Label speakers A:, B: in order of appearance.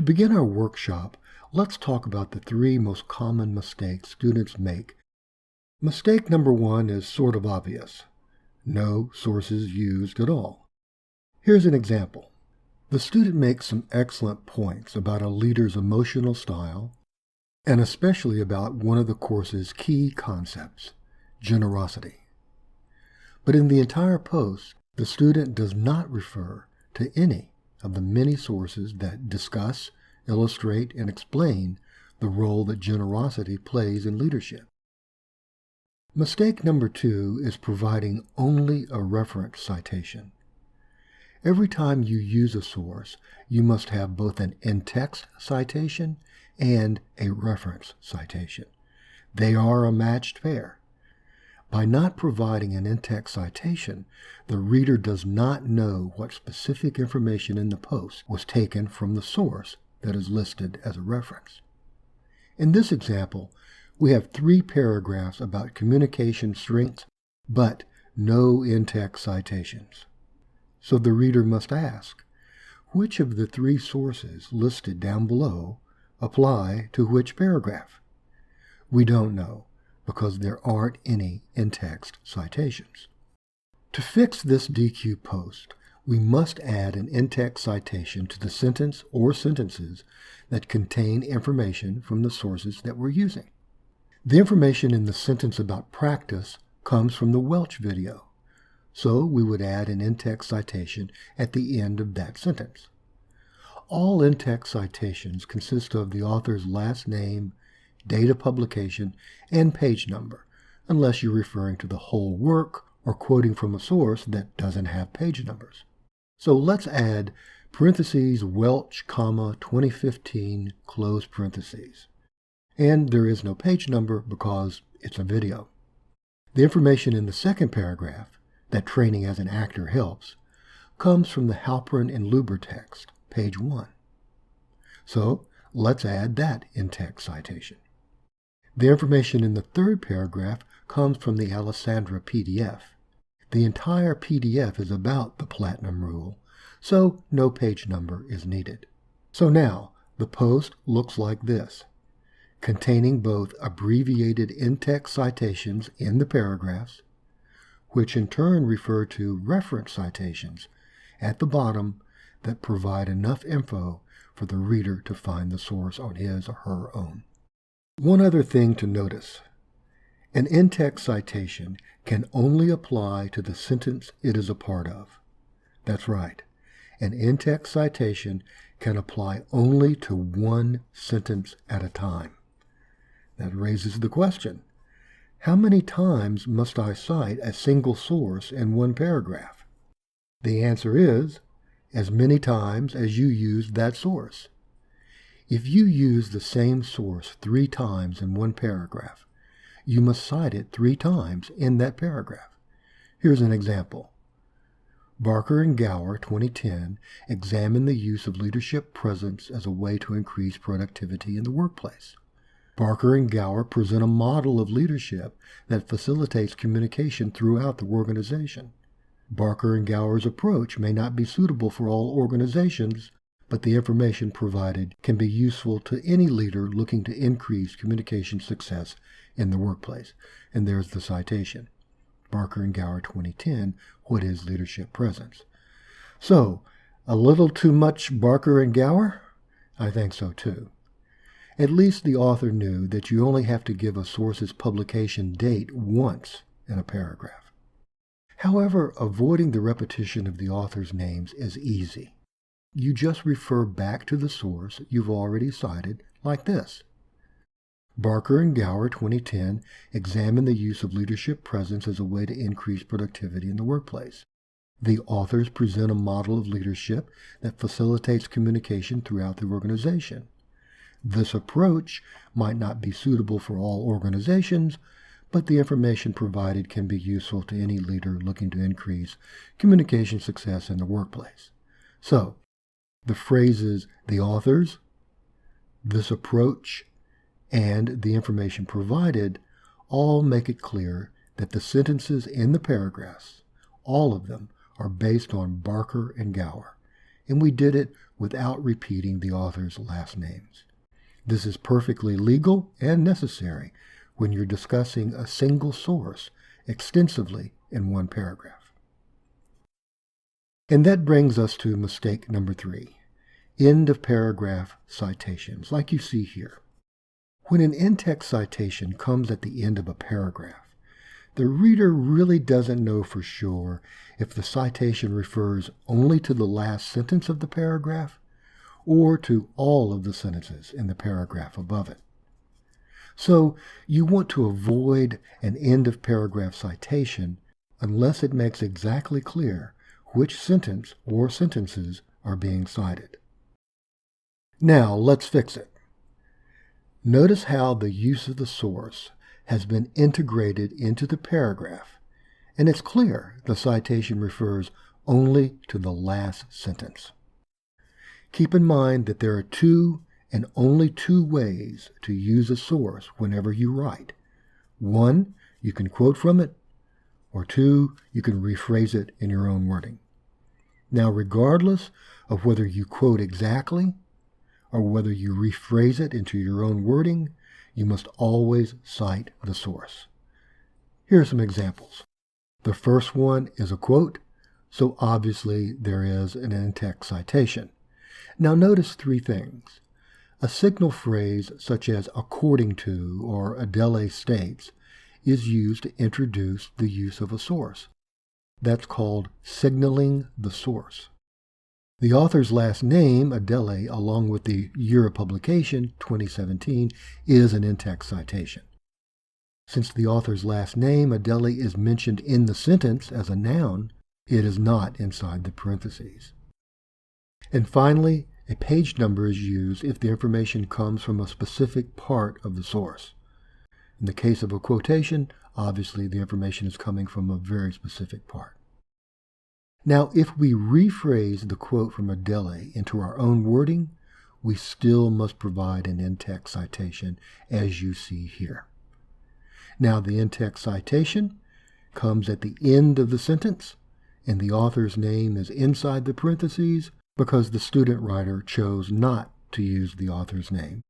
A: To begin our workshop, let's talk about the three most common mistakes students make. Mistake number one is sort of obvious. No sources used at all. Here's an example. The student makes some excellent points about a leader's emotional style, and especially about one of the course's key concepts, generosity. But in the entire post, the student does not refer to any of the many sources that discuss, illustrate, and explain the role that generosity plays in leadership. Mistake number two is providing only a reference citation. Every time you use a source, you must have both an in-text citation and a reference citation. They are a matched pair. By not providing an in-text citation, the reader does not know what specific information in the post was taken from the source that is listed as a reference. In this example, we have 3 paragraphs about communication strengths, but no in-text citations. So the reader must ask, which of the 3 sources listed down below apply to which paragraph? We don't know, because there aren't any in-text citations. To fix this DQ post, we must add an in-text citation to the sentence or sentences that contain information from the sources that we're using. The information in the sentence about practice comes from the Welch video, so we would add an in-text citation at the end of that sentence. All in-text citations consist of the author's last name, date of publication, and page number, unless you're referring to the whole work or quoting from a source that doesn't have page numbers. So let's add parentheses Welch, 2015, close parentheses. And there is no page number because it's a video. The information in the second paragraph, that training as an actor helps, comes from the Halperin and Luber text, page 1. So let's add that in-text citation. The information in the third paragraph comes from the Alessandra PDF. The entire PDF is about the Platinum Rule, so no page number is needed. So now, the post looks like this, containing both abbreviated in-text citations in the paragraphs, which in turn refer to reference citations at the bottom that provide enough info for the reader to find the source on his or her own. One other thing to notice. An in-text citation can only apply to the sentence it is a part of. That's right. An in-text citation can apply only to one sentence at a time. That raises the question, how many times must I cite a single source in one paragraph? The answer is, as many times as you use that source. If you use the same source 3 times in one paragraph, you must cite it 3 times in that paragraph. Here's an example. Barker and Gower, 2010, examine the use of leadership presence as a way to increase productivity in the workplace. Barker and Gower present a model of leadership that facilitates communication throughout the organization. Barker and Gower's approach may not be suitable for all organizations, but the information provided can be useful to any leader looking to increase communication success in the workplace. And there's the citation. Barker and Gower 2010, What is Leadership Presence? So, a little too much Barker and Gower? I think so too. At least the author knew that you only have to give a source's publication date once in a paragraph. However, avoiding the repetition of the author's names is easy. You just refer back to the source you've already cited, like this. Barker and Gower 2010 examine the use of leadership presence as a way to increase productivity in the workplace. The authors present a model of leadership that facilitates communication throughout the organization. This approach might not be suitable for all organizations, but the information provided can be useful to any leader looking to increase communication success in the workplace. So, the phrases the authors, this approach, and the information provided all make it clear that the sentences in the paragraphs, all of them, are based on Barker and Gower, and we did it without repeating the author's last names. This is perfectly legal and necessary when you're discussing a single source extensively in one paragraph. And that brings us to mistake number 3, end of paragraph citations, like you see here. When an in-text citation comes at the end of a paragraph, the reader really doesn't know for sure if the citation refers only to the last sentence of the paragraph or to all of the sentences in the paragraph above it. So you want to avoid an end of paragraph citation unless it makes exactly clear which sentence or sentences are being cited. Now let's fix it. Notice how the use of the source has been integrated into the paragraph, and it's clear the citation refers only to the last sentence. Keep in mind that there are 2 and only 2 ways to use a source whenever you write. 1, you can quote from it, or 2, you can rephrase it in your own wording. Now, regardless of whether you quote exactly or whether you rephrase it into your own wording, you must always cite the source. Here are some examples. The first one is a quote, so obviously there is an in-text citation. Now notice 3 things. A signal phrase such as according to or Adele states is used to introduce the use of a source. That's called signaling the source. The author's last name, Adele, along with the year of publication, 2017, is an in-text citation. Since the author's last name, Adele, is mentioned in the sentence as a noun, it is not inside the parentheses. And finally, a page number is used if the information comes from a specific part of the source. In the case of a quotation, obviously the information is coming from a very specific part. Now, if we rephrase the quote from Adele into our own wording, we still must provide an in-text citation, as you see here. Now, the in-text citation comes at the end of the sentence, and the author's name is inside the parentheses because the student writer chose not to use the author's name.